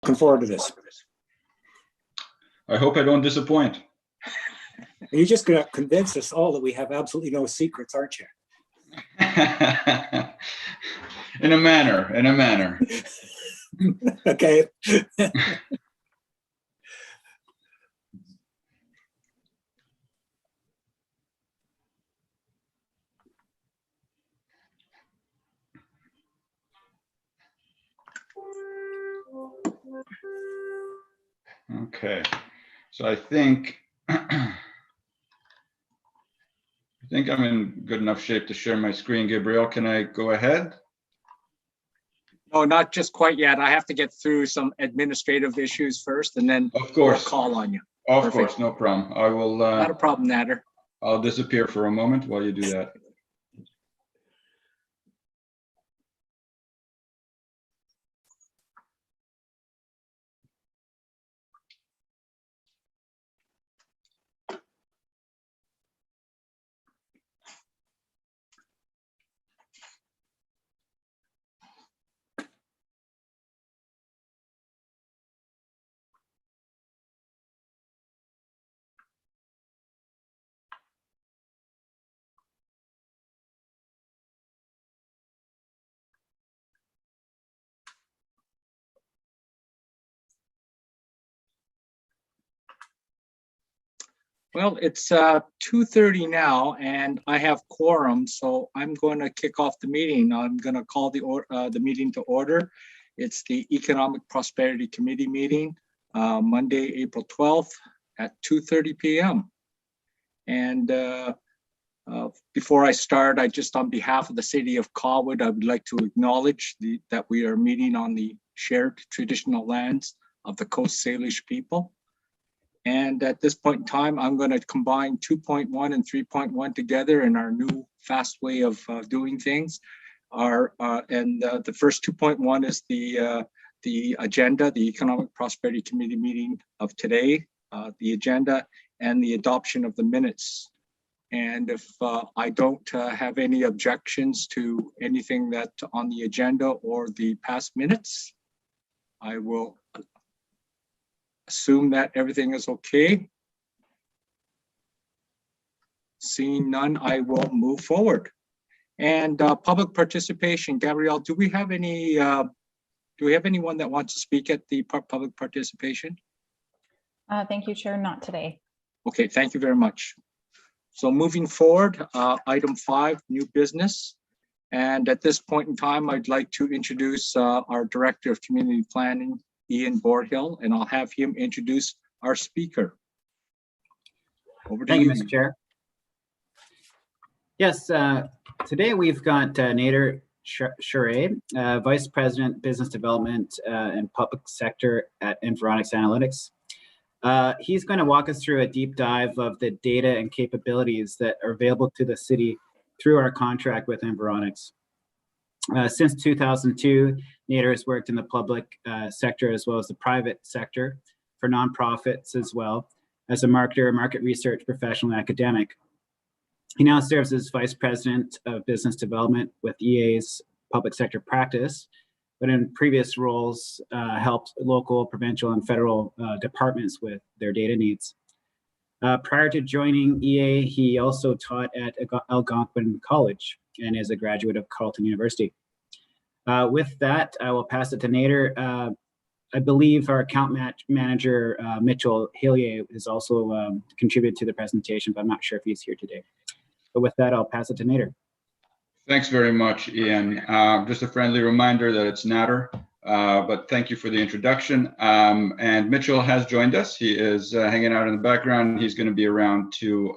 Looking forward to this. I hope I don't disappoint. You're just going to convince us all that we have absolutely no secrets, aren't you? In a manner. Okay. Okay, so I think I'm in good enough shape to share my screen. Gabrielle, can I go ahead? No, not just quite yet. I have to get through some administrative issues first, and then Of course. we'll call on you. Of Perfect. course, no problem. I will. Not a problem, Nader. I'll disappear for a moment while you do that. Well, it's 2:30 now, and I have quorum, so I'm going to kick off the meeting. I'm going to call the meeting to order. It's the Economic Prosperity Committee meeting, Monday, April 12th at 2:30 p.m. And before I start, I just, on behalf of the city of Colwood, I would like to acknowledge that we are meeting on the shared traditional lands of the Coast Salish people. And at this point in time, I'm going to combine 2.1 and 3.1 together in our new fast way of doing things. The first 2.1 is the agenda, the Economic Prosperity Committee meeting of today, the agenda, and the adoption of the minutes. And if I don't have any objections to anything that on the agenda or the past minutes, I will assume that everything is okay. Seeing none, I will move forward. And public participation, Gabrielle, do we have anyone that wants to speak at the public participation? Thank you, Chair. Not today. Okay, thank you very much. So moving forward, item 5, new business. And at this point in time, I'd like to introduce our Director of Community Planning, Ian Borhill, and I'll have him introduce our speaker. Over to you, Mr. Chair. Yes, today we've got Nader Shure, Vice President, Business Development and Public Sector at Environics Analytics. He's going to walk us through a deep dive of the data and capabilities that are available to the city through our contract with Environics. Since 2002, Nader has worked in the public sector as well as the private sector for nonprofits as well as a marketer, market research professional, and academic. He now serves as Vice President of Business Development with EA's public sector practice, but in previous roles helped local, provincial, and federal departments with their data needs. Prior to joining EA, he also taught at Algonquin College and is a graduate of Carleton University. With that, I will pass it to Nader. I believe our account manager, Mitchell Hillier, has also contributed to the presentation, but I'm not sure if he's here today. But with that, I'll pass it to Nader. Thanks very much, Ian. Just a friendly reminder that it's Nader, but thank you for the introduction. And Mitchell has joined us. He is hanging out in the background. He's going to be around to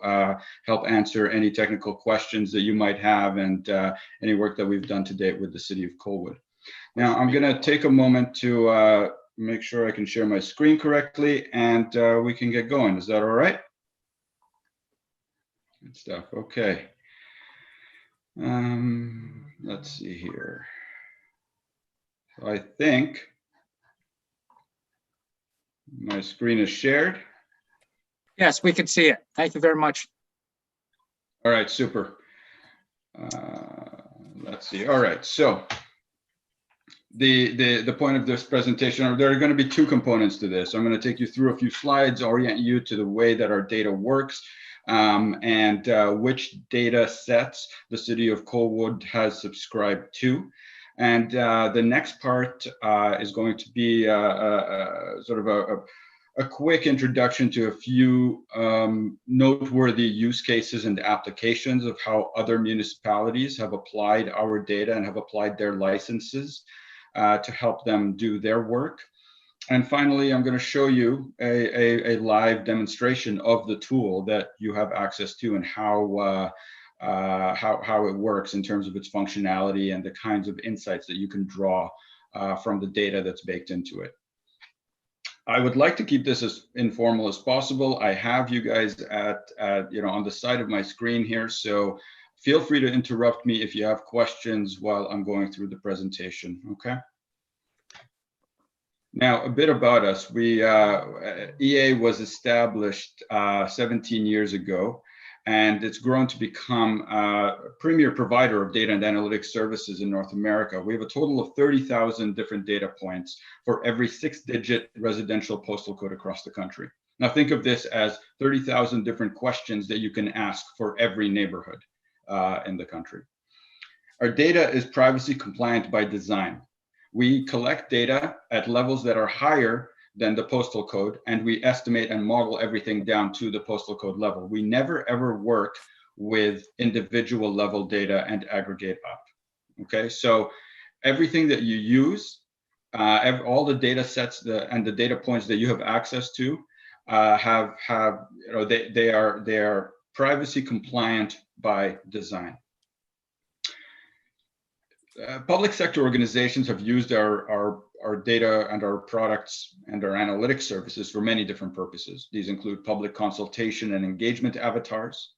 help answer any technical questions that you might have and any work that we've done to date with the City of Colwood. Now, I'm going to take a moment to make sure I can share my screen correctly and we can get going. Is that all right? Good stuff. Okay. Let's see here. So I think my screen is shared. Yes, we can see it. Thank you very much. All right, super. Let's see. All right, so the point of this presentation, there are going to be two components to this. I'm going to take you through a few slides, orient you to the way that our data works, and which data sets the city of Colwood has subscribed to. And the next part is going to be sort of a quick introduction to a few noteworthy use cases and applications of how other municipalities have applied our data and have applied their licenses to help them do their work. And finally, I'm going to show you a live demonstration of the tool that you have access to and how it works in terms of its functionality and the kinds of insights that you can draw from the data that's baked into it. I would like to keep this as informal as possible. I have you guys on the side of my screen here, so feel free to interrupt me if you have questions while I'm going through the presentation, okay? Now, a bit about us. EA was established 17 years ago, and it's grown to become a premier provider of data and analytics services in North America. We have a total of 30,000 different data points for every 6-digit residential postal code across the country. Now think of this as 30,000 different questions that you can ask for every neighborhood in the country. Our data is privacy compliant by design. We collect data at levels that are higher than the postal code, and we estimate and model everything down to the postal code level. We never ever work with individual level data and aggregate up. Okay, so everything that you use, all the data sets and the data points that you have access to they are privacy compliant by design. Public sector organizations have used our data and our products and our analytics services for many different purposes. These include public consultation and engagement avatars.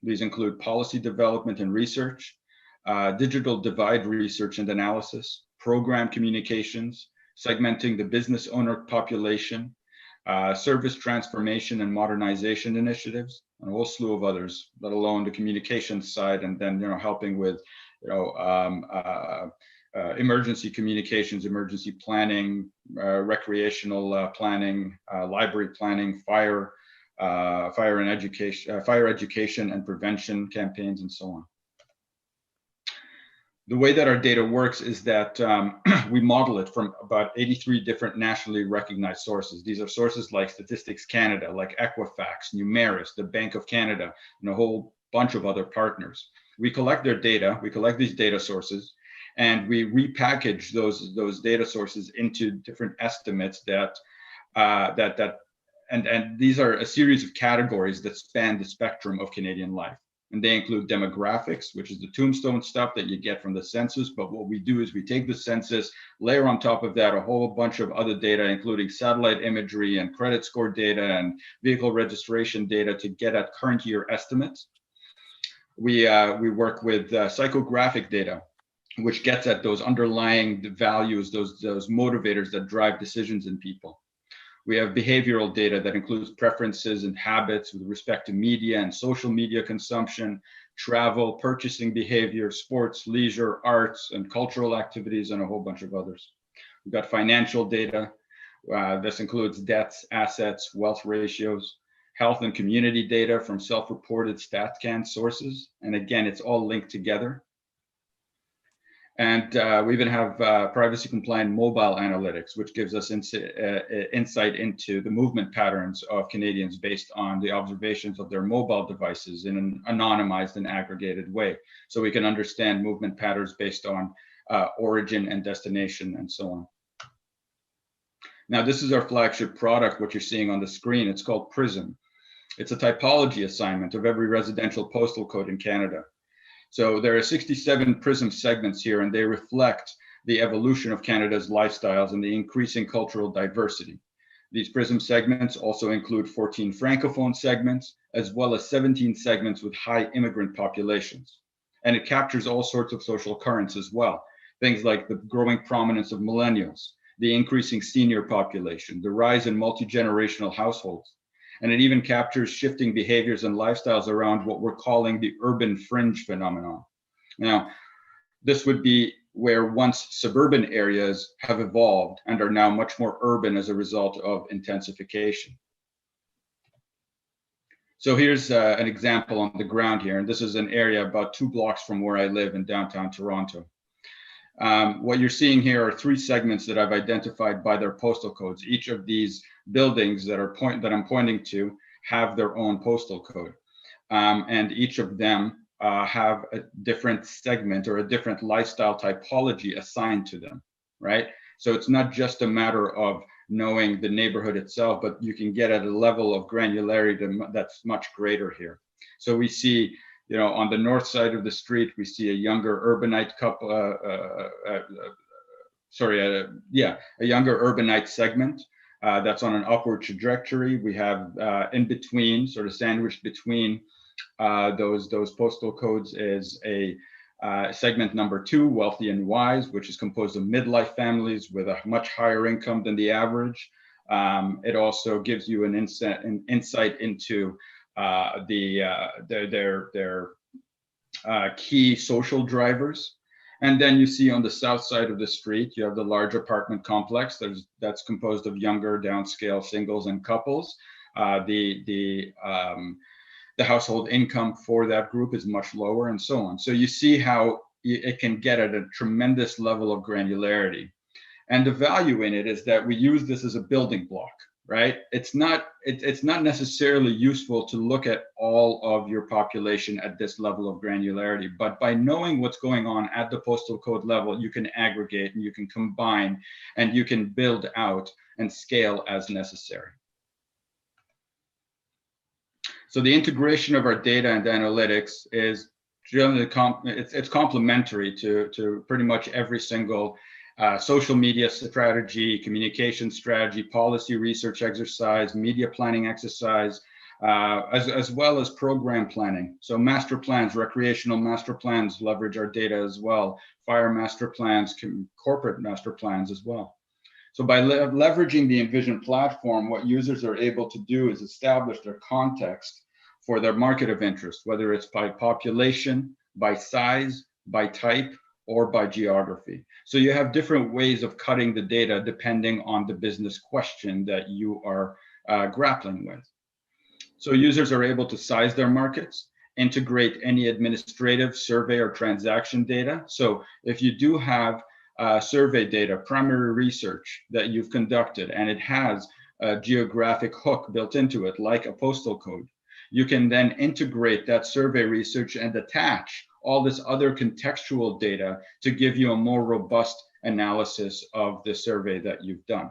These include policy development and research, digital divide research and analysis, program communications, segmenting the business owner population, service transformation and modernization initiatives, and a whole slew of others, let alone the communications side, and then helping with emergency communications, emergency planning, recreational planning, library planning, fire education and prevention campaigns, and so on. The way that our data works is that we model it from about 83 different nationally recognized sources. These are sources like Statistics Canada, like Equifax, Numeris, the Bank of Canada, and a whole bunch of other partners. We collect their data, we collect these data sources, and we repackage those data sources into different estimates and these are a series of categories that span the spectrum of Canadian life. And they include demographics, which is the tombstone stuff that you get from the census. But what we do is we take the census, layer on top of that a whole bunch of other data, including satellite imagery and credit score data and vehicle registration data to get at current year estimates. We work with psychographic data, which gets at those underlying values, those motivators that drive decisions in people. We have behavioral data that includes preferences and habits with respect to media and social media consumption, travel, purchasing behavior, sports, leisure, arts, and cultural activities, and a whole bunch of others. We've got financial data. This includes debts, assets, wealth ratios, health and community data from self-reported StatCan sources. And again, it's all linked together. And we even have privacy compliant mobile analytics, which gives us insight into the movement patterns of Canadians based on the observations of their mobile devices in an anonymized and aggregated way. So we can understand movement patterns based on origin and destination and so on. Now, this is our flagship product, what you're seeing on the screen. It's called Prism. It's a typology assignment of every residential postal code in Canada. So there are 67 Prism segments here, and they reflect the evolution of Canada's lifestyles and the increasing cultural diversity. These Prism segments also include 14 Francophone segments, as well as 17 segments with high immigrant populations. And it captures all sorts of social currents as well. Things like the growing prominence of millennials, the increasing senior population, the rise in multi-generational households. And it even captures shifting behaviors and lifestyles around what we're calling the urban fringe phenomenon. Now, this would be where once suburban areas have evolved and are now much more urban as a result of intensification. So here's an example on the ground here, and this is an area about 2 blocks from where I live in downtown Toronto. What you're seeing here are 3 segments that I've identified by their postal codes. Each of these buildings that I'm pointing to have their own postal code, and each of them have a different segment or a different lifestyle typology assigned to them, right? So it's not just a matter of knowing the neighborhood itself, but you can get at a level of granularity that's much greater here. So we see, you know, on the north side of the street, we see a younger urbanite couple, a younger urbanite segment that's on an upward trajectory. We have in between, sort of sandwiched between those postal codes is a segment number 2, wealthy and wise, which is composed of midlife families with a much higher income than the average. It also gives you an insight into their key social drivers. And then you see on the south side of the street, you have the large apartment complex that's composed of younger downscale singles and couples. The household income for that group is much lower, and so on. So you see how it can get at a tremendous level of granularity. And the value in it is that we use this as a building block, right? It's not necessarily useful to look at all of your population at this level of granularity, but by knowing what's going on at the postal code level, you can aggregate and you can combine and you can build out and scale as necessary. So the integration of our data and analytics is generally it's complementary to pretty much every single social media strategy, communication strategy, policy research exercise, media planning exercise, as well as program planning. So master plans, recreational master plans leverage our data as well. Fire master plans, corporate master plans as well. So by leveraging the Envision platform, what users are able to do is establish their context for their market of interest, whether it's by population, by size, by type, or by geography. So you have different ways of cutting the data depending on the business question that you are grappling with. So users are able to size their markets, integrate any administrative, survey, or transaction data. So if you do have survey data, primary research that you've conducted, and it has a geographic hook built into it, like a postal code, you can then integrate that survey research and attach all this other contextual data to give you a more robust analysis of the survey that you've done.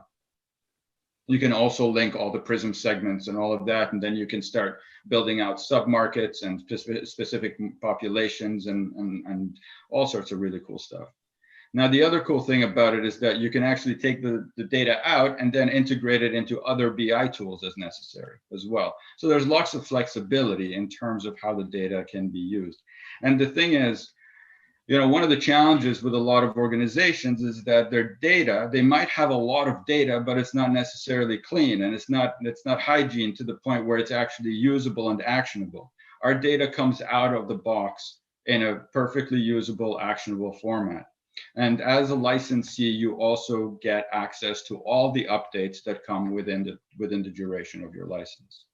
You can also link all the Prism segments and all of that, and then you can start building out submarkets and specific populations and all sorts of really cool stuff. Now, the other cool thing about it is that you can actually take the data out and then integrate it into other BI tools as necessary as well. So there's lots of flexibility in terms of how the data can be used. And the thing is, you know, one of the challenges with a lot of organizations is that their data, they might have a lot of data, but it's not necessarily clean, and it's not hygiene to the point where it's actually usable and actionable. Our data comes out of the box in a perfectly usable, actionable format. And as a licensee, you also get access to all the updates that come within the duration of your license.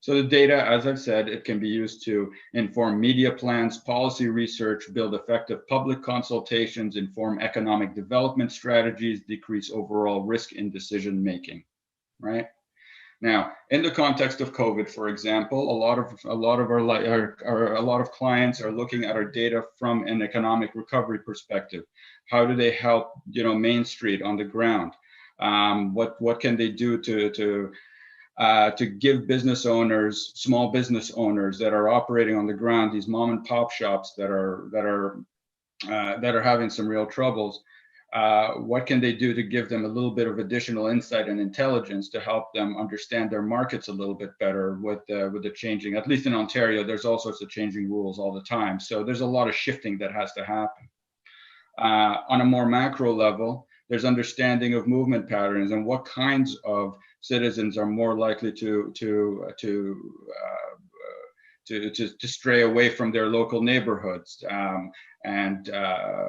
So the data, as I've said, it can be used to inform media plans, policy research, build effective public consultations, inform economic development strategies, decrease overall risk in decision making, right? Now, in the context of COVID, for example, a lot of clients are looking at our data from an economic recovery perspective. How do they help, you know, Main Street on the ground? What can they do to give business owners, small business owners that are operating on the ground, these mom and pop shops that are having some real troubles? What can they do to give them a little bit of additional insight and intelligence to help them understand their markets a little bit better with the changing, at least in Ontario, there's all sorts of changing rules all the time. So there's a lot of shifting that has to happen. On a more macro level, there's understanding of movement patterns and what kinds of citizens are more likely to stray away from their local neighborhoods, and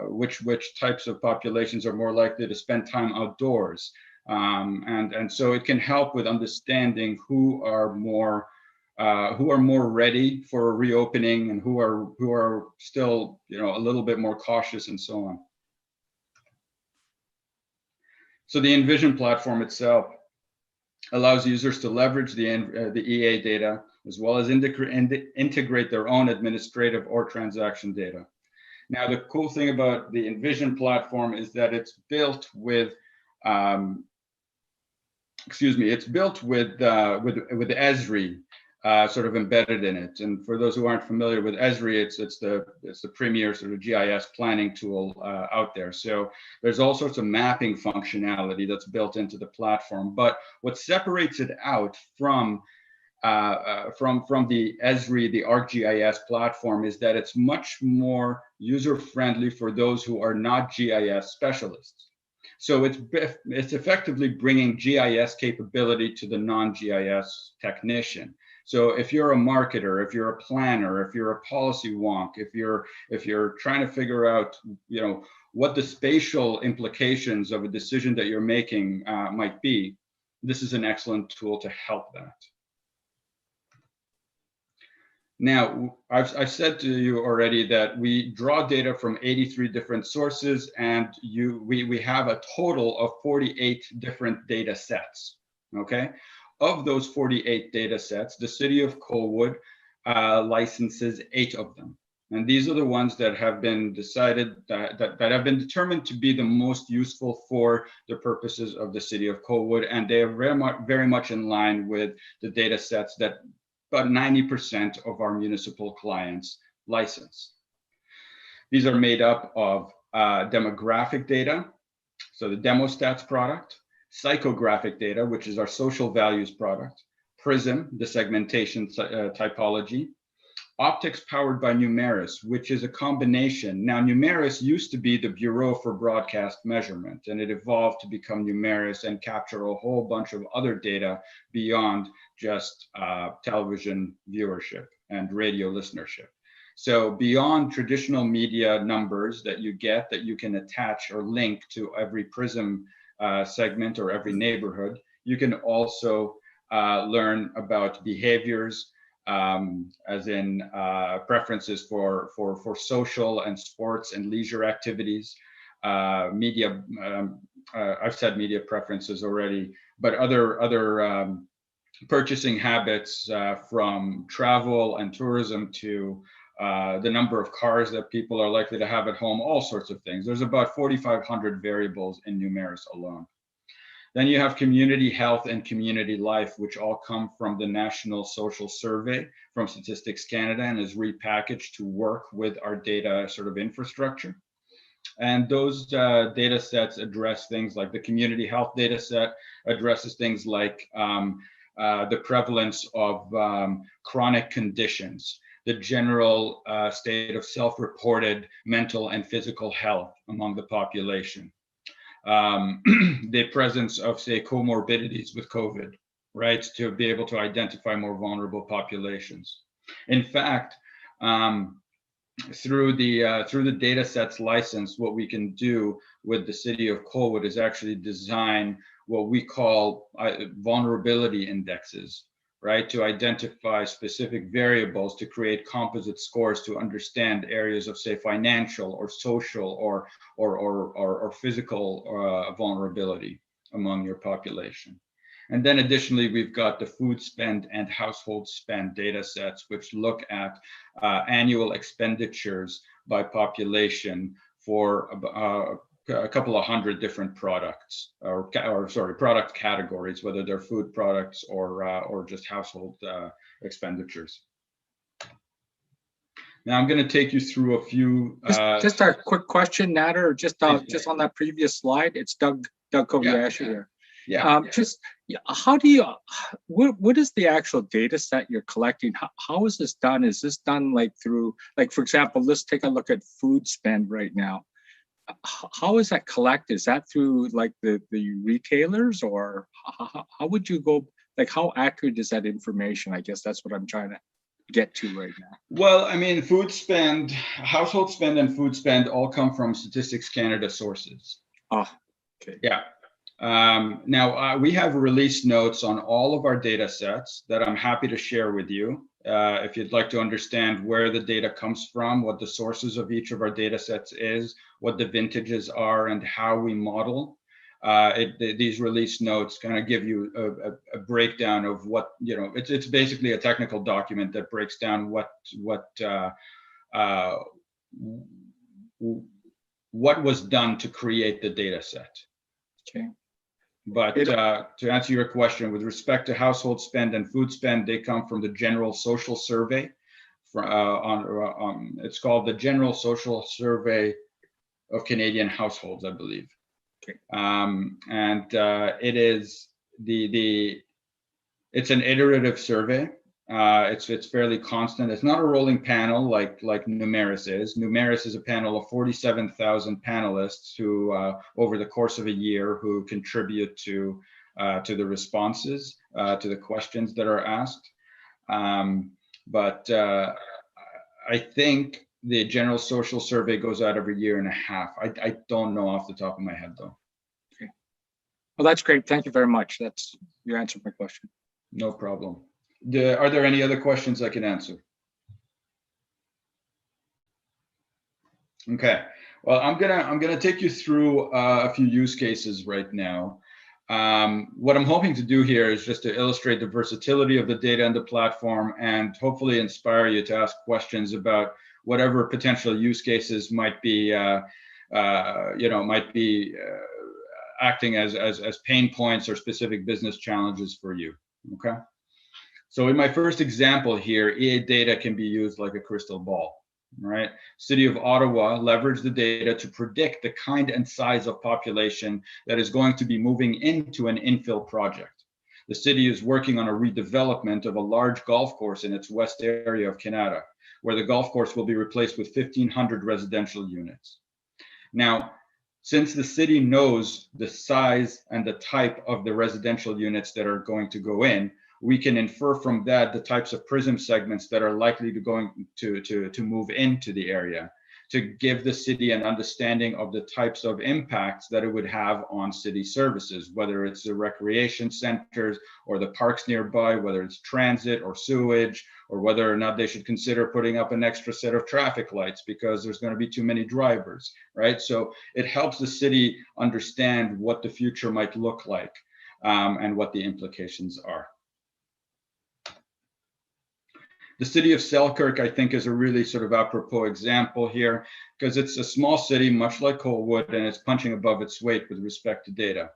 which types of populations are more likely to spend time outdoors. And so it can help with understanding who are more ready for a reopening and who are still, you know, a little bit more cautious and so on. So the Envision platform itself allows users to leverage the EA data, as well as integrate their own administrative or transaction data. Now, the cool thing about the Envision platform is that it's built with, it's built with Esri sort of embedded in it. And for those who aren't familiar with Esri, it's the premier sort of GIS planning tool out there. So there's all sorts of mapping functionality that's built into the platform. But what separates it out from the Esri, the ArcGIS platform, is that it's much more user-friendly for those who are not GIS specialists. So it's effectively bringing GIS capability to the non-GIS technician. So if you're a marketer, if you're a planner, if you're a policy wonk, if you're trying to figure out, you know, what the spatial implications of a decision that you're making might be, this is an excellent tool to help that. Now, I've said to you already that we draw data from 83 different sources, and we have a total of 48 different data sets, okay? Of those 48 data sets, the City of Colwood licenses 8 of them. And these are the ones that have been decided, that have been determined to be the most useful for the purposes of the City of Colwood. And they are very much in line with the data sets that about 90% of our municipal clients license. These are made up of demographic data, so the Demostats product, psychographic data, which is our social values product, Prism, the segmentation typology, optics powered by Numeris, which is a combination. Now, Numeris used to be the Bureau for Broadcast Measurement, and it evolved to become Numeris and capture a whole bunch of other data beyond just television viewership and radio listenership. So beyond traditional media numbers that you get that you can attach or link to every Prism segment or every neighborhood, you can also learn about behaviors, as in preferences for social and sports and leisure activities, media. I've said media preferences already, but other purchasing habits, from travel and tourism to the number of cars that people are likely to have at home, all sorts of things. There's about 4,500 variables in Numeris alone. Then you have community health and community life, which all come from the National Social Survey from Statistics Canada and is repackaged to work with our data sort of infrastructure. And those data sets address things like the community health data set addresses things like the prevalence of chronic conditions, the general state of self-reported mental and physical health among the population. The presence of, say, comorbidities with COVID, right, to be able to identify more vulnerable populations. In fact, through the data sets license, what we can do with the City of Colwood is actually design what we call vulnerability indexes, right, to identify specific variables to create composite scores to understand areas of, say, financial or social or physical vulnerability among your population. And then additionally, we've got the food spend and household spend data sets, which look at annual expenditures by population for a couple of hundred different products, or product categories, whether they're food products or just household expenditures. Now I'm going to take you through a few. Just a quick question, Nader, just on that previous slide. It's Doug Kobayashi here. Yeah. How do you? What is the actual data set you're collecting? How is this done? Is this done like through, like, for example, let's take a look at food spend right now. How is that collected? Is that through like the retailers, or how would you go, like, how accurate is that information? I guess that's what I'm trying to get to right now? Well, I mean, food spend, household spend and food spend all come from Statistics Canada sources. Oh, okay. Yeah. Now, we have release notes on all of our data sets that I'm happy to share with you. If you'd like to understand where the data comes from, what the sources of each of our data sets is, what the vintages are, and how we model, these release notes kind of give you a breakdown of what, it's basically a technical document that breaks down what was done to create the data set. Okay. But to answer your question, with respect to household spend and food spend, they come from the General Social Survey. It's called the General Social Survey of Canadian Households, I believe. Okay. It is it's an iterative survey. It's fairly constant. It's not a rolling panel like Numeris is. Numeris is a panel of 47,000 panelists who, over the course of a year, who contribute to the responses to the questions that are asked. But I think the General Social Survey goes out every year and a half. I don't know off the top of my head though. Okay. Well, that's great. Thank you very much. You answered my question. No problem. Are there any other questions I can answer? Okay. Well, I'm gonna take you through a few use cases right now. What I'm hoping to do here is just to illustrate the versatility of the data and the platform, and hopefully inspire you to ask questions about whatever potential use cases might be, acting as pain points or specific business challenges for you. Okay. So in my first example here, EA data can be used like a crystal ball, right? City of Ottawa leveraged the data to predict the kind and size of population that is going to be moving into an infill project. The city is working on a redevelopment of a large golf course in its west area of Canada, where the golf course will be replaced with 1,500 residential units. Now, since the city knows the size and the type of the residential units that are going to go in, we can infer from that the types of Prism segments that are likely to move into the area, to give the city an understanding of the types of impacts that it would have on city services, whether it's the recreation centers or the parks nearby, whether it's transit or sewage, or whether or not they should consider putting up an extra set of traffic lights because there's going to be too many drivers, right? So it helps the city understand what the future might look like, and what the implications are. The city of Selkirk, I think, is a really sort of apropos example here, because it's a small city, much like Colwood, and it's punching above its weight with respect to data.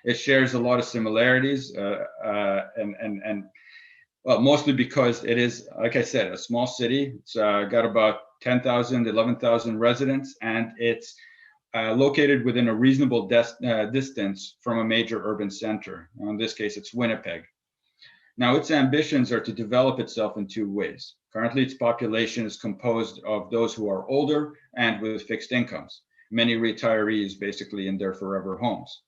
It shares a lot of similarities, well, mostly because it is, like I said, a small city. It's got about 10,000, 11,000 residents, and it's located within a reasonable distance from a major urban center. In this case, it's Winnipeg. Now, its ambitions are to develop itself in two ways. Currently, its population is composed of those who are older and with fixed incomes, many retirees basically in their forever homes.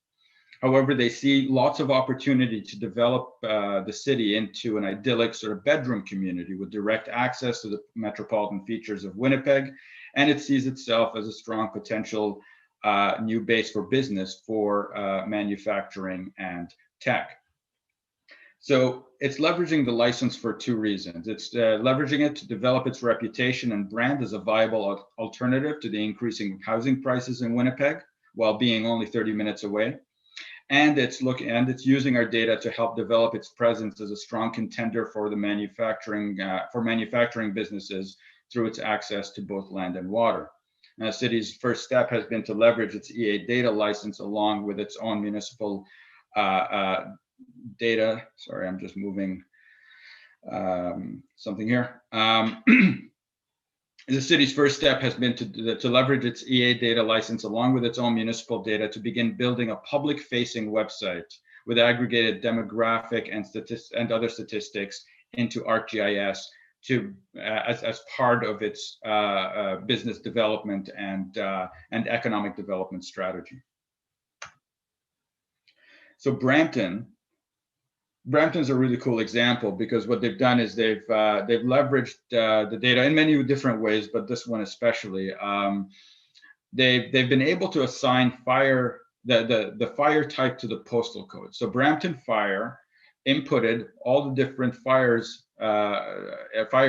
However, they see lots of opportunity to develop the city into an idyllic sort of bedroom community with direct access to the metropolitan features of Winnipeg, and it sees itself as a strong potential new base for business for manufacturing and tech. So it's leveraging the license for two reasons. It's leveraging it to develop its reputation and brand as a viable alternative to the increasing housing prices in Winnipeg, while being only 30 minutes away. And it's using our data to help develop its presence as a strong contender for the manufacturing businesses through its access to both land and water. Now, the city's first step has been to leverage its EA data license along with its own municipal data. Sorry, I'm just moving something here. The city's first step has been to leverage its EA data license along with its own municipal data to begin building a public-facing website with aggregated demographic and other statistics into ArcGIS as part of its business development and economic development strategy. So Brampton, Brampton's a really cool example because what they've done is they've leveraged the data in many different ways, but this one especially. They've been able to assign the fire type to the postal code. So Brampton Fire inputted all the different fire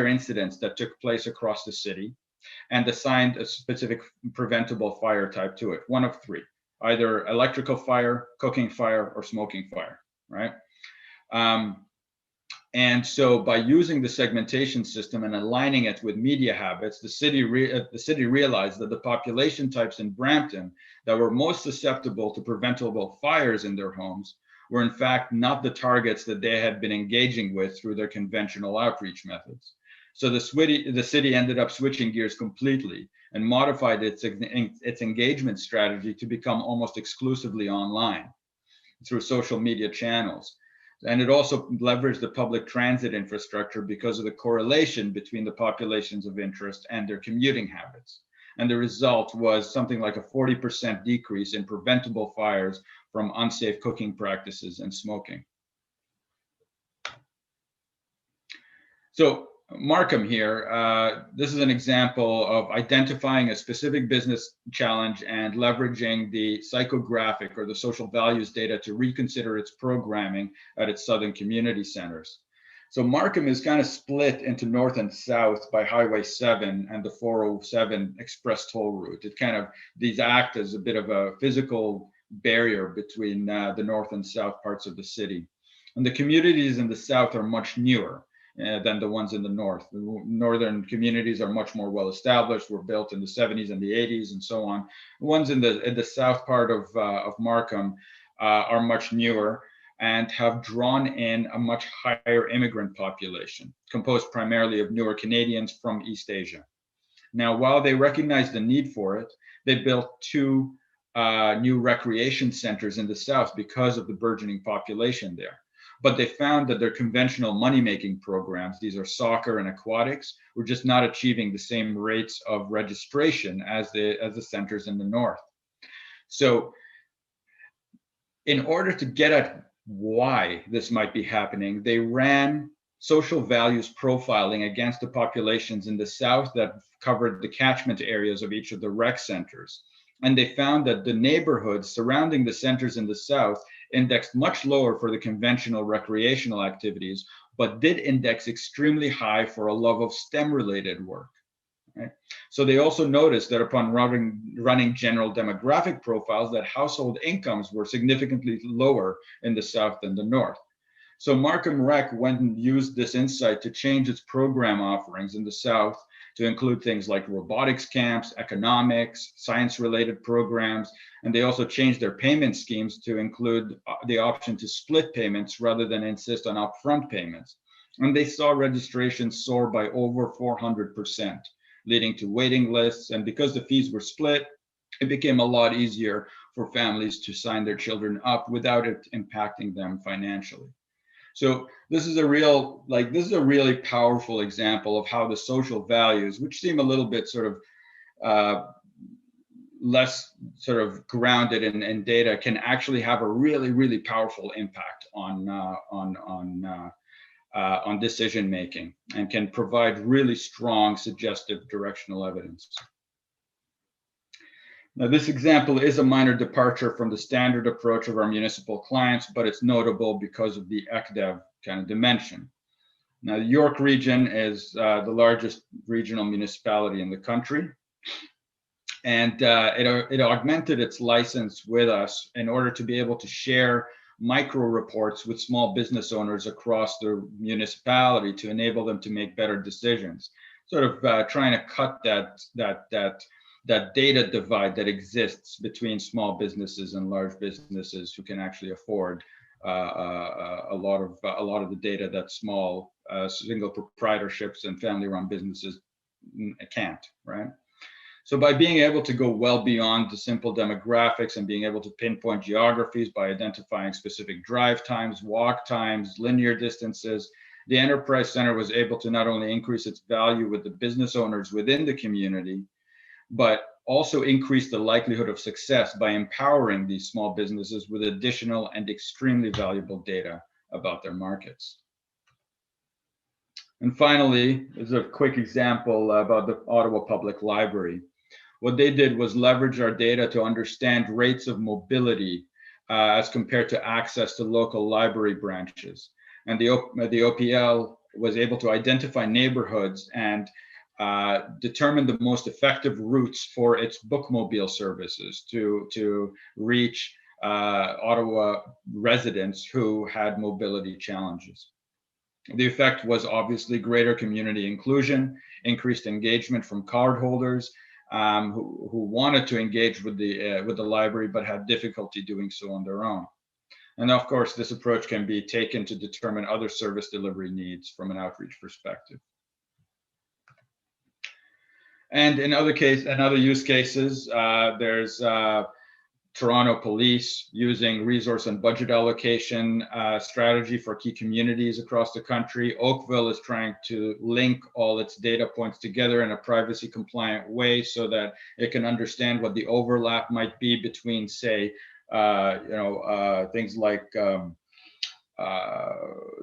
incidents that took place across the city and assigned a specific preventable fire type to it, one of three, either electrical fire, cooking fire, or smoking fire, right? And so by using the segmentation system and aligning it with media habits, the city realized that the population types in Brampton that were most susceptible to preventable fires in their homes were in fact not the targets that they had been engaging with through their conventional outreach methods. So the city ended up switching gears completely and modified its engagement strategy to become almost exclusively online through social media channels. And it also leveraged the public transit infrastructure because of the correlation between the populations of interest and their commuting habits. And the result was something like a 40% decrease in preventable fires from unsafe cooking practices and smoking. So Markham here, this is an example of identifying a specific business challenge and leveraging the psychographic or the social values data to reconsider its programming at its southern community centers. So Markham is kind of split into north and south by Highway 7 and the 407 express toll route. These act as a bit of a physical barrier between the north and south parts of the city. And the communities in the south are much newer than the ones in the north. The northern communities are much more well established, were built in the 70s and the 80s and so on. The ones in the south part of Markham are much newer and have drawn in a much higher immigrant population, composed primarily of newer Canadians from East Asia. Now, while they recognize the need for it, they built two new recreation centers in the south because of the burgeoning population there. But they found that their conventional money-making programs, these are soccer and aquatics, were just not achieving the same rates of registration as the centers in the north. So in order to get at why this might be happening, they ran social values profiling against the populations in the south that covered the catchment areas of each of the rec centers. And they found that the neighborhoods surrounding the centers in the south indexed much lower for the conventional recreational activities, but did index extremely high for a love of STEM-related work. Right? So they also noticed that upon running general demographic profiles, that household incomes were significantly lower in the south than the north. So Markham Rec went and used this insight to change its program offerings in the south to include things like robotics camps, economics, science-related programs, and they also changed their payment schemes to include the option to split payments rather than insist on upfront payments. And they saw registrations soar by over 400%, leading to waiting lists. And because the fees were split, it became a lot easier for families to sign their children up without it impacting them financially. So this is a really powerful example of how the social values, which seem a little bit sort of less sort of grounded in data, can actually have a really, really powerful impact on decision making and can provide really strong suggestive directional evidence. Now, this example is a minor departure from the standard approach of our municipal clients, but it's notable because of the ECDEV kind of dimension. Now, the York region is the largest regional municipality in the country, and it augmented its license with us in order to be able to share micro reports with small business owners across the municipality to enable them to make better decisions, sort of trying to cut that data divide that exists between small businesses and large businesses who can actually afford a lot of the data that small single proprietorships and family-run businesses can't, right? So by being able to go well beyond the simple demographics and being able to pinpoint geographies by identifying specific drive times, walk times, linear distances, the Enterprise Center was able to not only increase its value with the business owners within the community, but also increase the likelihood of success by empowering these small businesses with additional and extremely valuable data about their markets. And finally, there's a quick example about the Ottawa Public Library. What they did was leverage our data to understand rates of mobility as compared to access to local library branches. And the OPL was able to identify neighborhoods and determine the most effective routes for its bookmobile services to reach Ottawa residents who had mobility challenges. The effect was obviously greater community inclusion, increased engagement from cardholders who wanted to engage with the library but had difficulty doing so on their own. And of course, this approach can be taken to determine other service delivery needs from an outreach perspective. And in other use cases, there's Toronto Police using resource and budget allocation strategy for key communities across the country. Oakville is trying to link all its data points together in a privacy compliant way so that it can understand what the overlap might be between, say, things like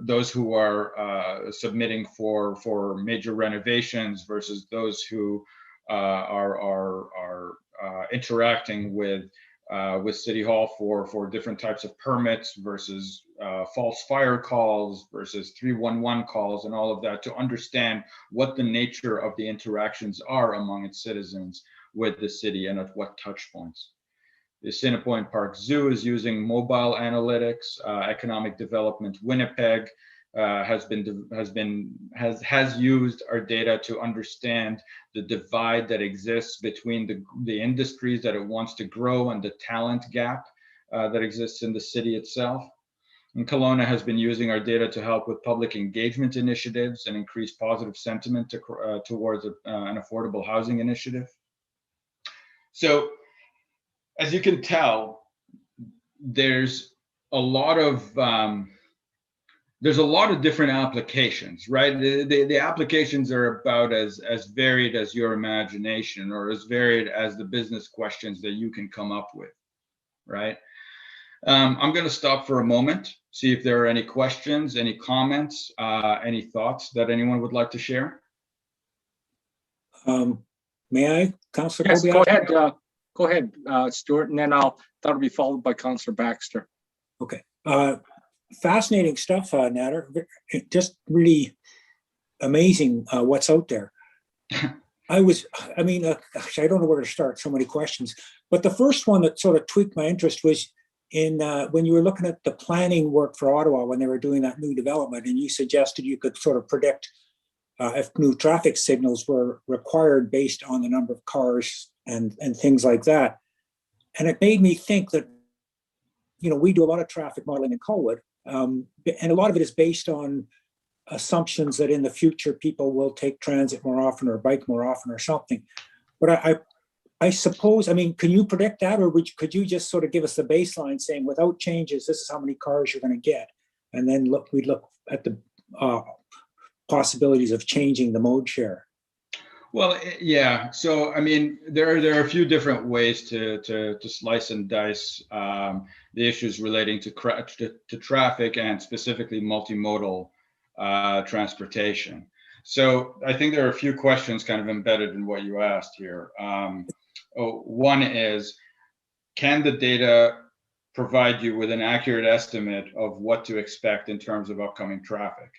those who are submitting for major renovations versus those who are interacting with City Hall for different types of permits versus false fire calls versus 311 calls and all of that, to understand what the nature of the interactions are among its citizens with the city and at what touch points. The Assiniboine Park Zoo is using mobile analytics. Economic Development Winnipeg has used our data to understand the divide that exists between the industries that it wants to grow and the talent gap that exists in the city itself. And Kelowna has been using our data to help with public engagement initiatives and increase positive sentiment towards an affordable housing initiative. So, as you can tell, there's a lot of different applications, right? The applications are about as varied as your imagination, or as varied as the business questions that you can come up with, right? I'm going to stop for a moment, see if there are any questions, any comments, any thoughts that anyone would like to share. May I, Councillor Yes, Kobiak? go ahead, Stuart, and then that'll be followed by Councillor Baxter. Okay. Fascinating stuff, Nader. Just really amazing what's out there. I don't know where to start, so many questions. But the first one that sort of tweaked my interest was in when you were looking at the planning work for Ottawa when they were doing that new development, and you suggested you could sort of predict if new traffic signals were required based on the number of cars and things like that. And it made me think that, we do a lot of traffic modeling in Colwood, and a lot of it is based on assumptions that in the future people will take transit more often or bike more often or something. But I suppose, can you predict that, or could you just sort of give us the baseline saying without changes, this is how many cars you're going to get? And then we'd look at the possibilities of changing the mode share. Well, yeah. So, there are a few different ways to slice and dice the issues relating to traffic and specifically multimodal transportation. So I think there are a few questions kind of embedded in what you asked here. One is, can the data provide you with an accurate estimate of what to expect in terms of upcoming traffic?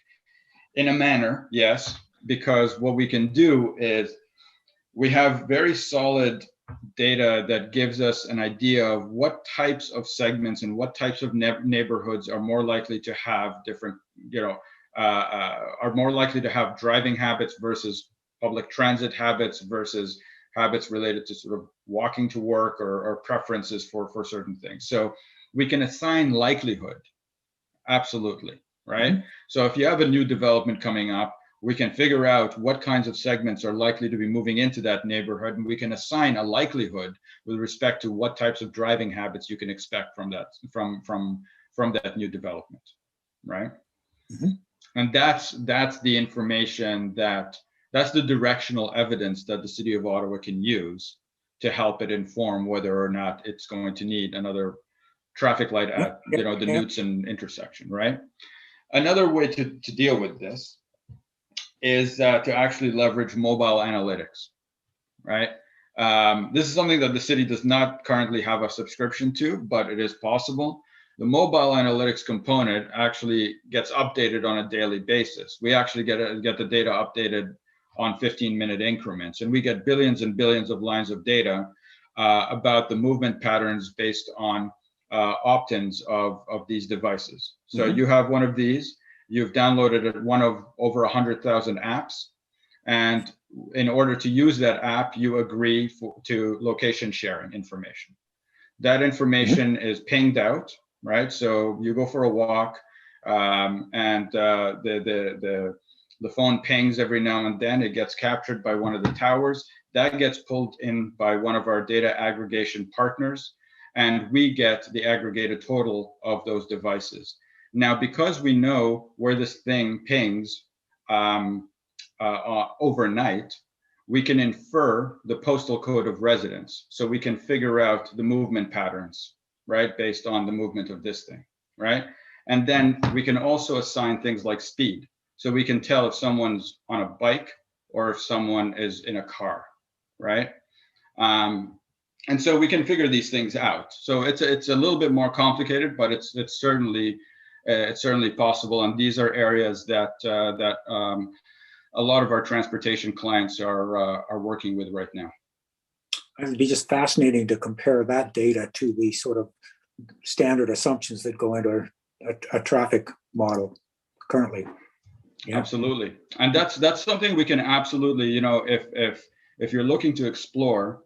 In a manner, yes, because what we can do is we have very solid data that gives us an idea of what types of segments and what types of neighborhoods are more likely to have different, are more likely to have driving habits versus public transit habits versus habits related to sort of walking to work or preferences for certain things. So we can assign likelihood, absolutely, right? Mm-hmm. So if you have a new development coming up, we can figure out what kinds of segments are likely to be moving into that neighborhood, and we can assign a likelihood with respect to what types of driving habits you can expect from that new development, right? Mm-hmm. And that's the information that's the directional evidence that the City of Ottawa can use to help it inform whether or not it's going to need another traffic light at the Newton intersection, right? Another way to deal with this is to actually leverage mobile analytics, right? This is something that the city does not currently have a subscription to, but it is possible. The mobile analytics component actually gets updated on a daily basis. We actually get the data updated on 15-minute increments, and we get billions and billions of lines of data about the movement patterns based on opt-ins of these devices. So you have one of these, you've downloaded one of over 100,000 apps, and in order to use that app, you agree to location sharing information. That information is pinged out, right? So you go for a walk, and the phone pings every now and then. It gets captured by one of the towers. That gets pulled in by one of our data aggregation partners, and we get the aggregated total of those devices. Now, because we know where this thing pings overnight, we can infer the postal code of residence. So we can figure out the movement patterns, right, based on the movement of this thing, right? And then we can also assign things like speed. So we can tell if someone's on a bike or if someone is in a car, right? And so we can figure these things out. So it's a little bit more complicated, but it's certainly possible. And these are areas that a lot of our transportation clients are working with right now. It'd be just fascinating to compare that data to the sort of standard assumptions that go into a traffic model currently. Yeah. Absolutely, and that's something we can absolutely, you know, if you're looking to explore,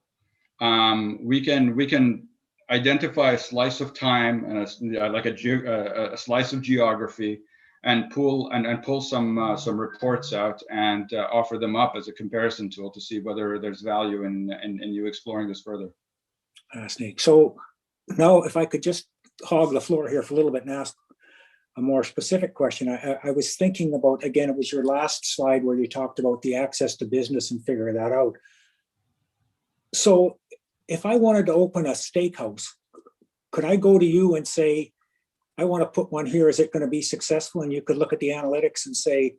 we can identify a slice of time and a slice of geography, and pull some reports out and offer them up as a comparison tool to see whether there's value in you exploring this further. Fascinating. So now, if I could just hog the floor here for a little bit and ask a more specific question. I was thinking about, again, it was your last slide where you talked about the access to business and figuring that out. So if I wanted to open a steakhouse, could I go to you and say, I want to put one here, is it going to be successful? And you could look at the analytics and say,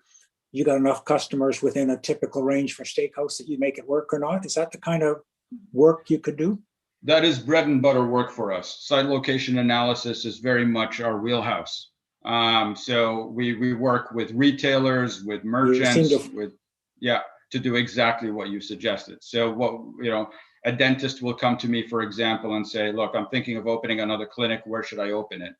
you got enough customers within a typical range for steakhouse that you make it work or not? Is that the kind of work you could do? That is bread and butter work for us. Site location analysis is very much our wheelhouse. So we work with retailers, with merchants, to do exactly what you suggested. So a dentist will come to me, for example, and say, look, I'm thinking of opening another clinic. Where should I open it?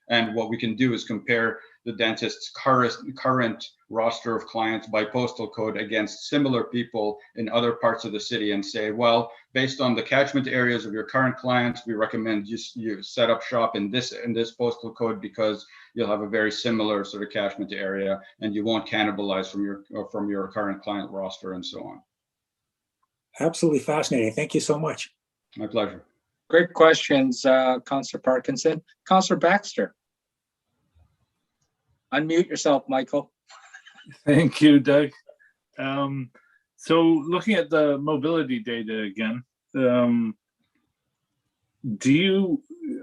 And what we can do is compare the dentist's current roster of clients by postal code against similar people in other parts of the city and say, well, based on the catchment areas of your current clients, we recommend you set up shop in this postal code because you'll have a very similar sort of catchment area and you won't cannibalize from your current client roster and so on. Absolutely fascinating. Thank you so much. My pleasure. Great questions, Councillor Parkinson. Councillor Baxter. Unmute yourself, Michael. Thank you, Doug. So looking at the mobility data again,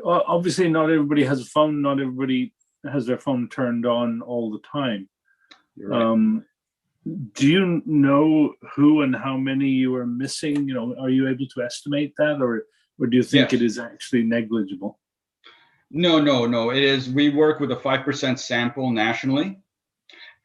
obviously not everybody has a phone, not everybody has their phone turned on all the time. You're right. Do you know who and how many you are missing? Are you able to estimate that, or do you think Yes. it is actually negligible? No. It is. We work with a 5% sample nationally,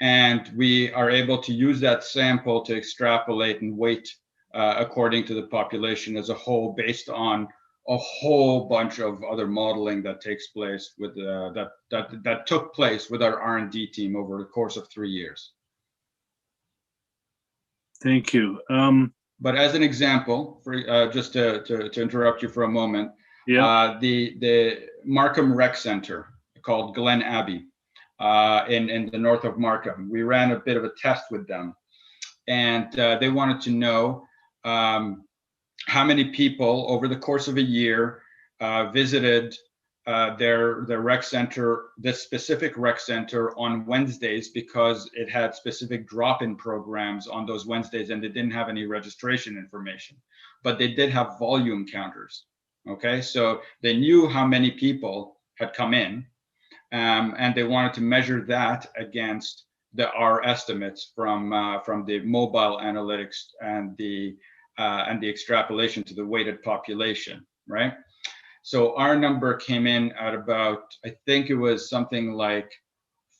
and we are able to use that sample to extrapolate and weight according to the population as a whole, based on a whole bunch of other modeling that takes place with that took place with our R&D team over the course of 3 years. Thank you. But as an example, just to interrupt you for a moment, Yeah. The Markham Rec Center, called Glen Abbey, in the north of Markham, we ran a bit of a test with them, and they wanted to know how many people over the course of a year visited their rec center, this specific rec center, on Wednesdays, because it had specific drop-in programs on those Wednesdays, and they didn't have any registration information, but they did have volume counters. Okay, so they knew how many people had come in, and they wanted to measure that against our estimates from the mobile analytics and the extrapolation to the weighted population, right? So our number came in at about, I think it was something like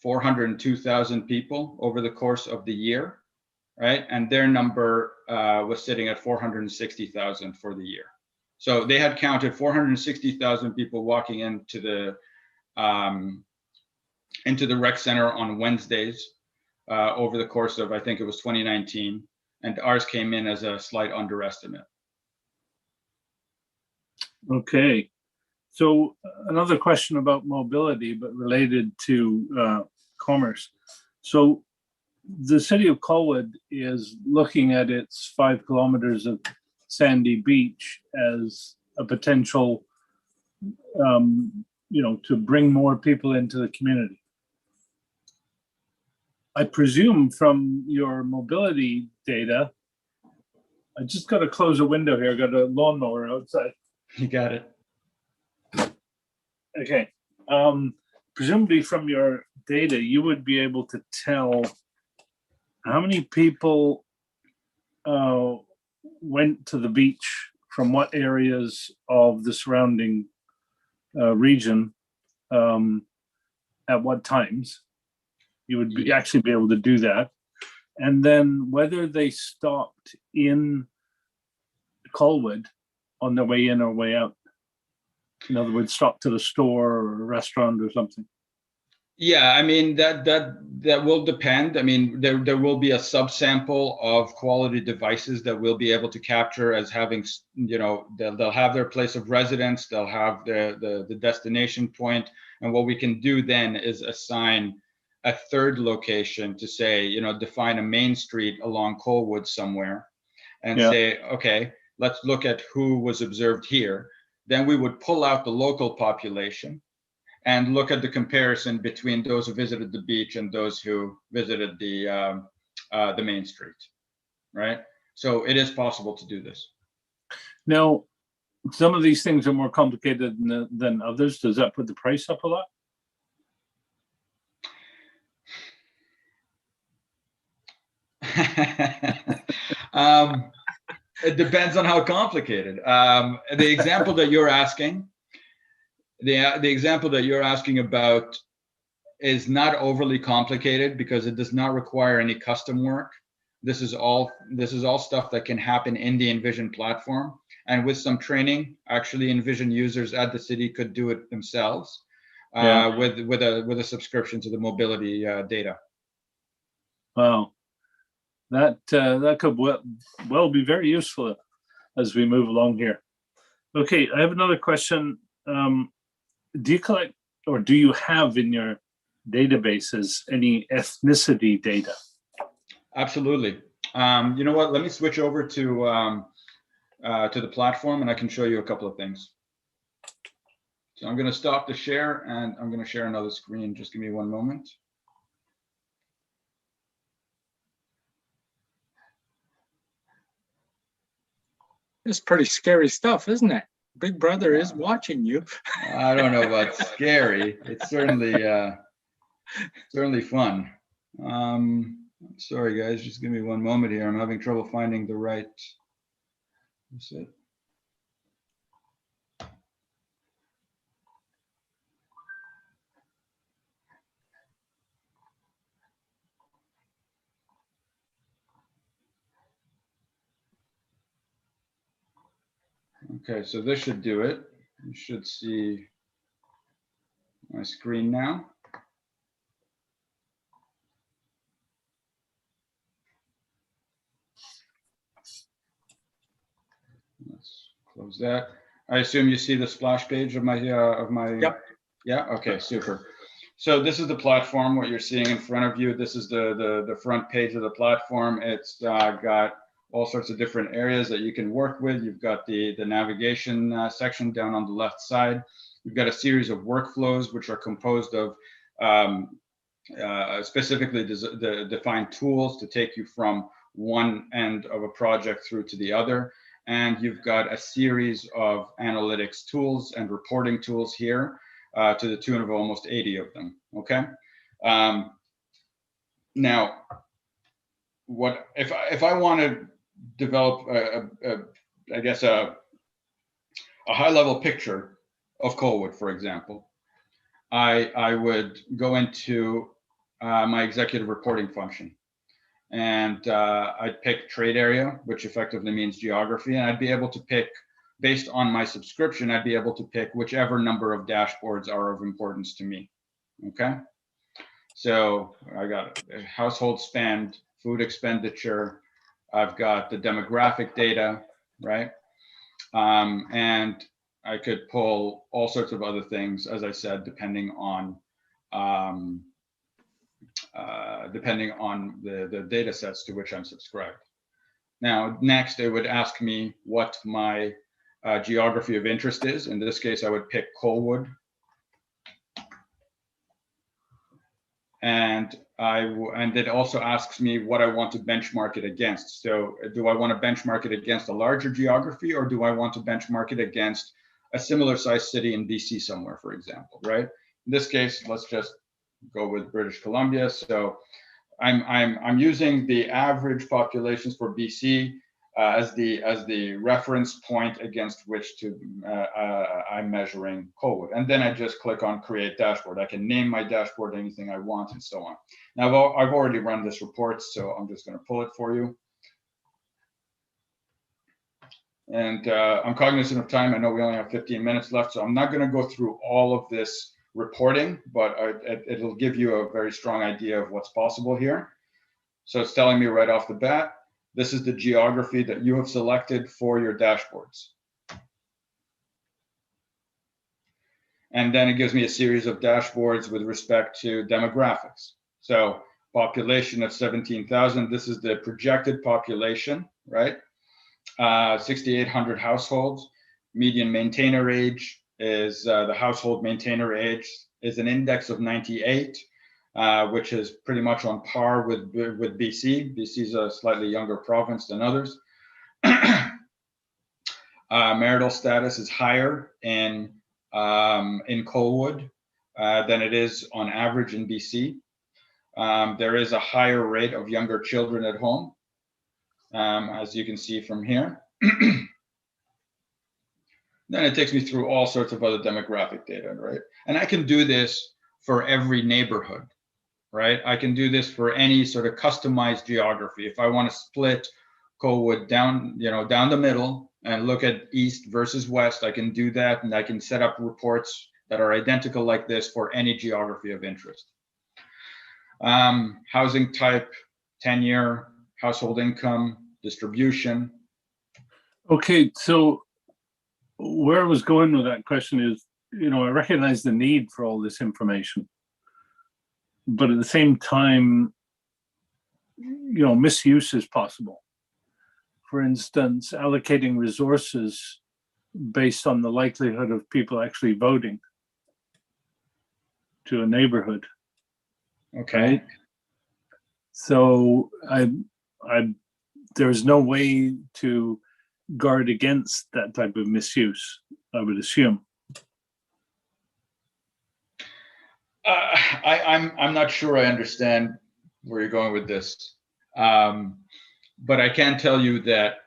402,000 people over the course of the year, right? And their number was sitting at 460,000 for the year. So they had counted 460,000 people walking into the rec center on Wednesdays over the course of, I think it was 2019, and ours came in as a slight underestimate. Okay. So another question about mobility, but related to commerce. So the city of Colwood is looking at its 5 kilometers of sandy beach as a potential, to bring more people into the community. I presume from your mobility data, I just got to close a window here. I got a lawnmower outside. You got it. Okay. Presumably from your data, you would be able to tell how many people went to the beach from what areas of the surrounding region at what times. You would actually be able to do that. And then whether they stopped in Colwood on their way in or way out. In other words, stop to the store or a restaurant or something. Yeah, I mean, that will depend. I mean, there will be a subsample of quality devices that we'll be able to capture as having, they'll have their place of residence, they'll have the destination point, and what we can do then is assign a third location to say, define a main street along Colwood somewhere, and say, okay, let's look at who was observed here. Then we would pull out the local population and look at the comparison between those who visited the beach and those who visited the main street, right? So it is possible to do this. Now, some of these things are more complicated than others. Does that put the price up a lot? It depends on how complicated. The example that you're asking, the example that you're asking about is not overly complicated because it does not require any custom work. This is all stuff that can happen in the Envision platform. And with some training, actually Envision users at the city could do it themselves with a subscription to the mobility data. Wow. That could well be very useful as we move along here. Okay, I have another question. Do you collect or do you have in your databases any ethnicity data? Absolutely. You know what? Let me switch over to the platform and I can show you a couple of things. So I'm going to stop the share and I'm going to share another screen. Just give me one moment. It's pretty scary stuff, isn't it? Big Brother is watching you. I don't know about scary. It's certainly fun. Sorry guys, just give me one moment here. I'm having trouble finding the right. That's it. Okay, so this should do it. You should see my screen now. Let's close that. I assume you see the splash page of my Yep. Yeah, okay, super. So this is the platform, what you're seeing in front of you. This is the front page of the platform. It's got all sorts of different areas that you can work with. You've got the navigation section down on the left side. You've got a series of workflows which are composed of specifically defined tools to take you from one end of a project through to the other. And you've got a series of analytics tools and reporting tools here to the tune of almost 80 of them. Okay. Now, what if I want to develop I guess a high-level picture of Colwood, for example, I would go into my executive reporting function, and I'd pick trade area, which effectively means geography, and I'd be able to pick, based on my subscription, I'd be able to pick whichever number of dashboards are of importance to me. Okay. So I got household spend, food expenditure, I've got the demographic data, right? And I could pull all sorts of other things, as I said, depending on the data sets to which I'm subscribed. Now, next, it would ask me what my geography of interest is. In this case, I would pick Colwood. And it also asks me what I want to benchmark it against. So do I want to benchmark it against a larger geography, or do I want to benchmark it against a similar sized city in BC somewhere, for example, right? In this case, let's just go with British Columbia. So I'm using the average populations for BC as the reference point against which to I'm measuring Colwood, and then I just click on Create Dashboard. I can name my dashboard anything I want, and so on. Now I've already run this report, so I'm just going to pull it for you. And I'm cognizant of time. I know we only have 15 minutes left, so I'm not going to go through all of this reporting, but it'll give you a very strong idea of what's possible here. So it's telling me right off the bat, this is the geography that you have selected for your dashboards. And then it gives me a series of dashboards with respect to demographics. So population of 17,000, this is the projected population, right? 6,800 households. Median maintainer age is, the household maintainer age is an index of 98. Which is pretty much on par with BC. BC is a slightly younger province than others. Marital status is higher in Colwood than it is on average in BC. There is a higher rate of younger children at home, as you can see from here. Then it takes me through all sorts of other demographic data, right? And I can do this for every neighborhood. Right? I can do this for any sort of customized geography. If I want to split Colwood down, down the middle and look at east versus west, I can do that, and I can set up reports that are identical like this for any geography of interest. Housing type, tenure, household income, distribution. Okay, so where I was going with that question is, I recognize the need for all this information. But at the same time, misuse is possible. For instance, allocating resources based on the likelihood of people actually voting to a neighborhood. Okay. Right? So there's no way to guard against that type of misuse, I would assume. I'm not sure I understand where you're going with this, but I can tell you that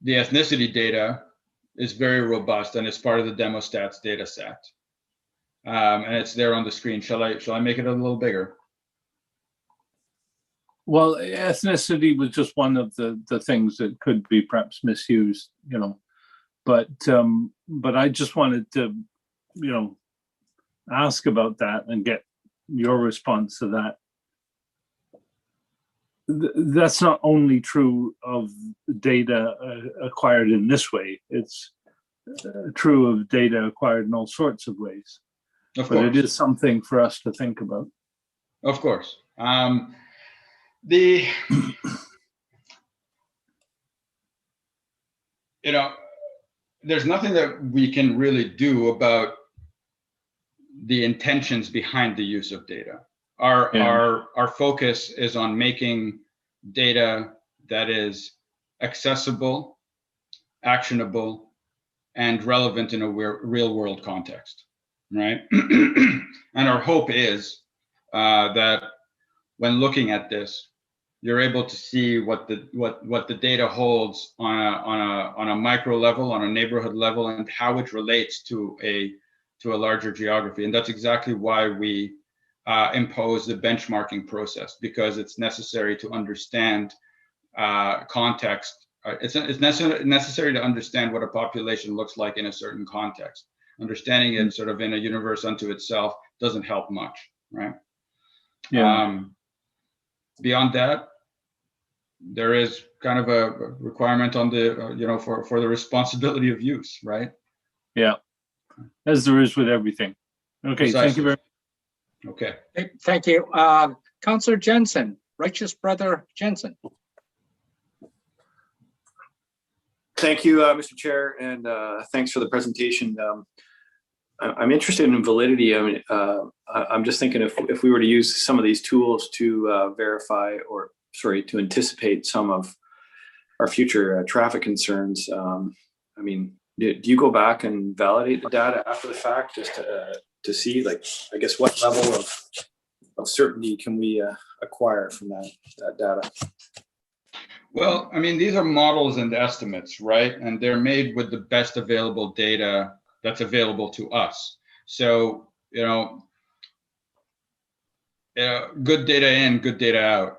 the ethnicity data is very robust, and it's part of the demostats data set, and it's there on the screen. Shall I make it a little bigger? Well, ethnicity was just one of the things that could be perhaps misused, but I just wanted to, ask about that and get your response to that. That's not only true of data acquired in this way, it's true of data acquired in all sorts of ways. Of but course. it is something for us to think about. Of course. There's nothing that we can really do about the intentions behind the use of data. Our focus is on making data that is accessible, actionable, and relevant in a real world context. right? And our hope is that when looking at this, you're able to see what the data holds on a micro level, on a neighborhood level, and how it relates to a larger geography. And that's exactly why we impose the benchmarking process, because it's necessary to understand context. It's necessary to understand what a population looks like in a certain context. Understanding it sort of in a universe unto itself doesn't help much, right? Yeah. Beyond that, there is kind of a requirement on the, for the responsibility of use, right? Yeah. As there is with everything. Okay, thank you very much. Okay. Thank you. Councillor Jensen, Righteous Brother Jensen. Thank you, Mr. Chair, and thanks for the presentation. I'm interested in validity. I mean, I'm just thinking if we were to use some of these tools to verify, or sorry, to anticipate some of our future traffic concerns. I mean, do you go back and validate the data after the fact, just to see, like, I guess, what level of certainty can we acquire from that data? Well, I mean, these are models and estimates, right? And they're made with the best available data that's available to us. So, good data in, good data out,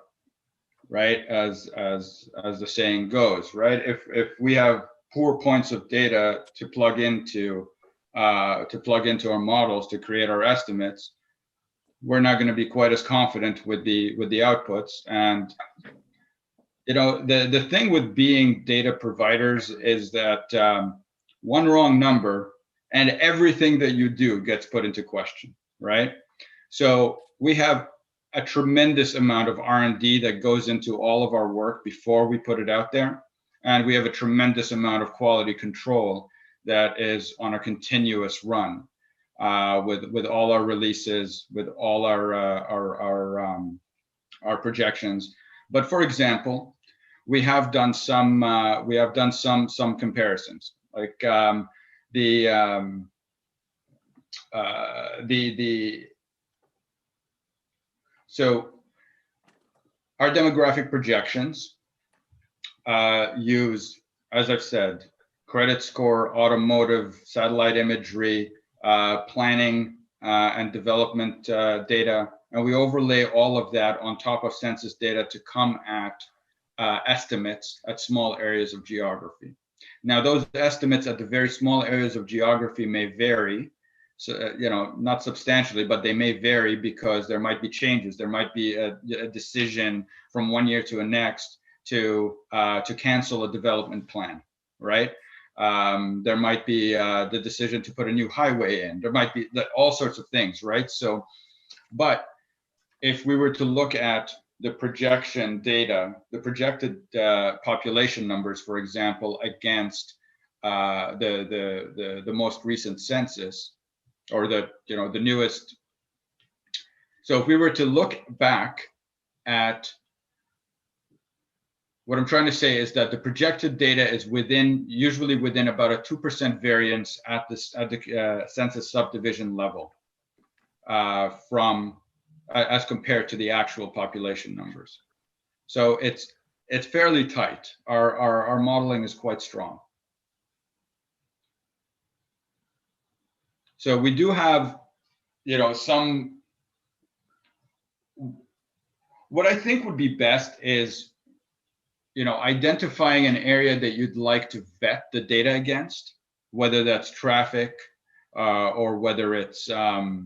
right? As the saying goes, right? If we have poor points of data to plug into our models to create our estimates, we're not going to be quite as confident with the outputs. And the thing with being data providers is that one wrong number and everything that you do gets put into question, right? So we have a tremendous amount of R&D that goes into all of our work before we put it out there. And we have a tremendous amount of quality control that is on a continuous run with all our releases, with all our projections. But for example, we have done some comparisons, like so our demographic projections use, as I've said, credit score, automotive, satellite imagery, planning and development data, and we overlay all of that on top of census data to come at estimates at small areas of geography. Now, those estimates at the very small areas of geography may vary, so not substantially, but they may vary because there might be changes. There might be a decision from one year to the next to cancel a development plan, right? There might be the decision to put a new highway in. There might be all sorts of things, right? So, but if we were to look at the projection data, the projected population numbers, for example, against the most recent census, or the newest. So if we were to look back at, what I'm trying to say is that the projected data is usually within about a 2% variance at the census subdivision level as compared to the actual population numbers. So it's fairly tight. Our modeling is quite strong. So we do have, some. What I think would be best is, identifying an area that you'd like to vet the data against, whether that's traffic or whether it's I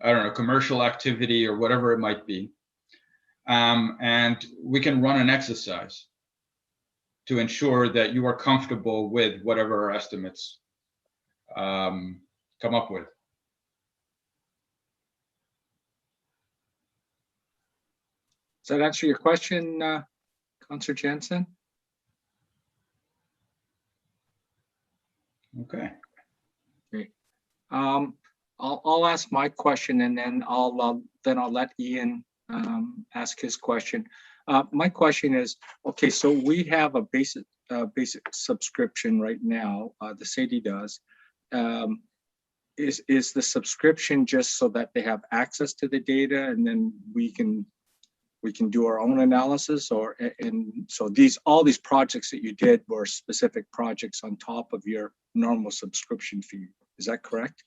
don't know, commercial activity or whatever it might be, and we can run an exercise to ensure that you are comfortable with whatever our estimates come up with. Does that answer your question, Councillor Jensen? Okay. I'll ask my question, and then I'll let Ian ask his question. My question is, okay, so we have a basic subscription right now, the city does. Is the subscription just so that they have access to the data and then we can do our own analysis, or and so all these projects that you did were specific projects on top of your normal subscription fee. Is that correct?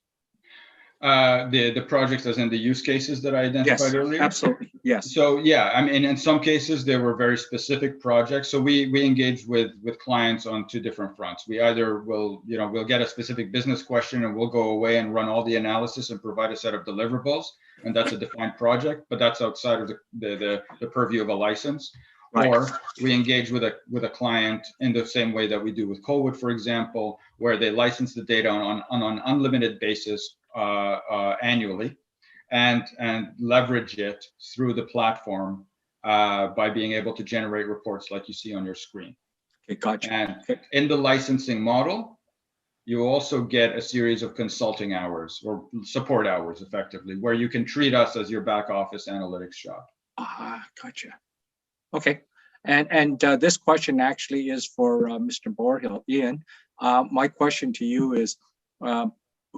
The projects as in the use cases that I identified earlier? Absolutely. Yes. So yeah, I mean, in some cases there were very specific projects. So we engage with clients on two different fronts. We either we'll get a specific business question and we'll go away and run all the analysis and provide a set of deliverables, and that's a defined project, but that's outside of the purview of a license. Right. Or we engage with a client in the same way that we do with Colwood, for example, where they license the data on an unlimited basis annually, and leverage it through the platform by being able to generate reports like you see on your screen. Okay, gotcha. And in the licensing model, you also get a series of consulting hours or support hours, effectively, where you can treat us as your back office analytics shop. Gotcha. Okay. And this question actually is for Mr. Borhill. Ian, my question to you is,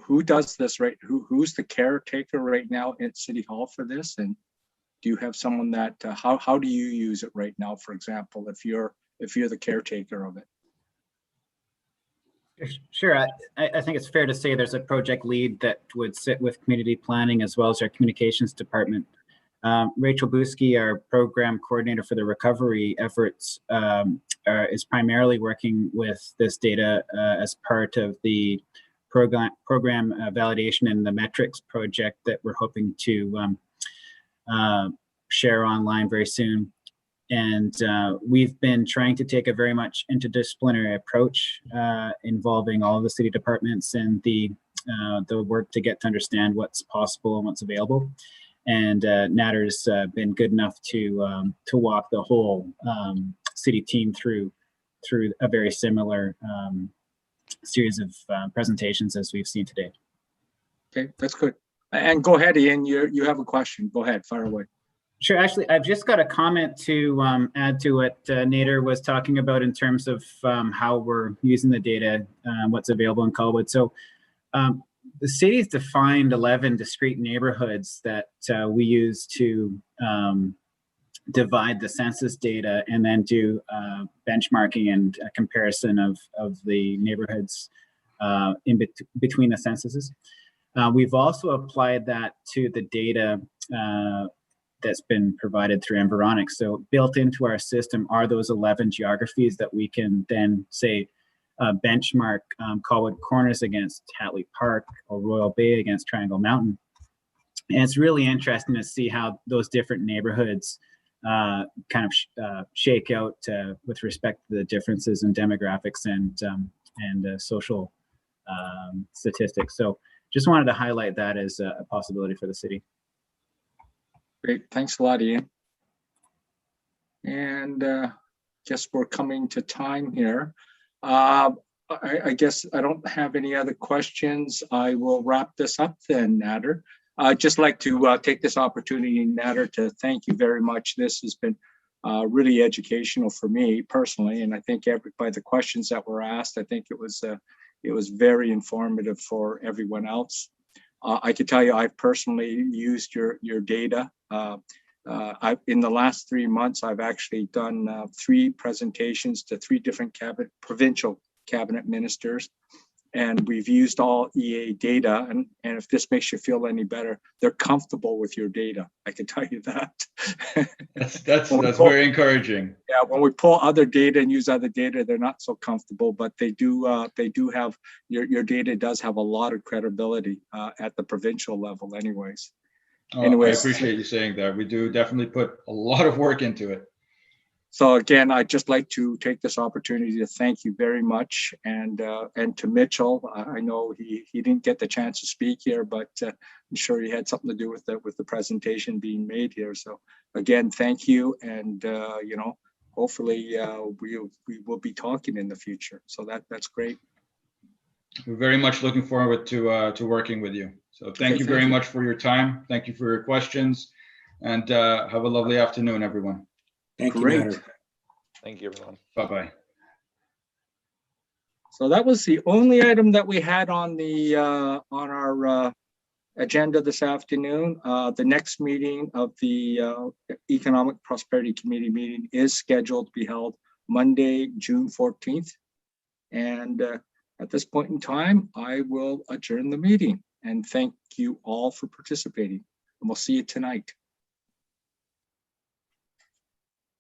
who does this, right? Who's the caretaker right now at City Hall for this? And do you have someone that, how do you use it right now, for example, if you're the caretaker of it? Sure. I think it's fair to say there's a project lead that would sit with community planning as well as our communications department. Rachel Buski, our program coordinator for the recovery efforts, is primarily working with this data as part of the program validation and the metrics project that we're hoping to share online very soon. And we've been trying to take a very much interdisciplinary approach involving all of the city departments and the work to get to understand what's possible and what's available. And Natter's been good enough to walk the whole city team through a very similar series of presentations as we've seen today. Okay, that's good. And go ahead, Ian. You have a question. Go ahead, fire away. Sure. Actually, I've just got a comment to add to what Nader was talking about in terms of how we're using the data, what's available in Colwood. So the city's defined 11 discrete neighborhoods that we use to divide the census data and then do benchmarking and a comparison of the neighborhoods between the censuses. We've also applied that to the data that's been provided through Environics. So built into our system are those 11 geographies that we can then say benchmark Colwood Corners against Hatley Park or Royal Bay against Triangle Mountain. And it's really interesting to see how those different neighborhoods kind of shake out with respect to the differences in demographics and social statistics. So just wanted to highlight that as a possibility for the city. Great, thanks a lot, Ian. And guess we're coming to time here. I guess I don't have any other questions. I will wrap this up then, Nader. I'd just like to take this opportunity, Nader, to thank you very much. This has been really educational for me personally, and I think by the questions that were asked, I think it was very informative for everyone else. I can tell you I've personally used your data. In the last 3 months, I've actually done 3 presentations to 3 different provincial cabinet ministers, and we've used all EA data. And if this makes you feel any better, they're comfortable with your data. I can tell you that. That's very encouraging. Yeah, when we pull other data and use other data, they're not so comfortable, but they do have your data does have a lot of credibility at the provincial level, anyways. Oh, I appreciate you saying that. We do definitely put a lot of work into it. So again, I'd just like to take this opportunity to thank you very much, and to Mitchell. I know he didn't get the chance to speak here, but I'm sure he had something to do with the presentation being made here. So again, thank you, and hopefully we will be talking in the future. So that's great. We're very much looking forward to working with you. So thank you very much for your time. Thank you for your questions, and have a lovely afternoon, everyone. Thank you, Great. Nader. Thank you, everyone. Bye-bye. So that was the only item that we had on the on our agenda this afternoon. The next meeting of the Economic Prosperity Committee meeting is scheduled to be held Monday, June 14th. And at this point in time, I will adjourn the meeting and thank you all for participating. And we'll see you tonight.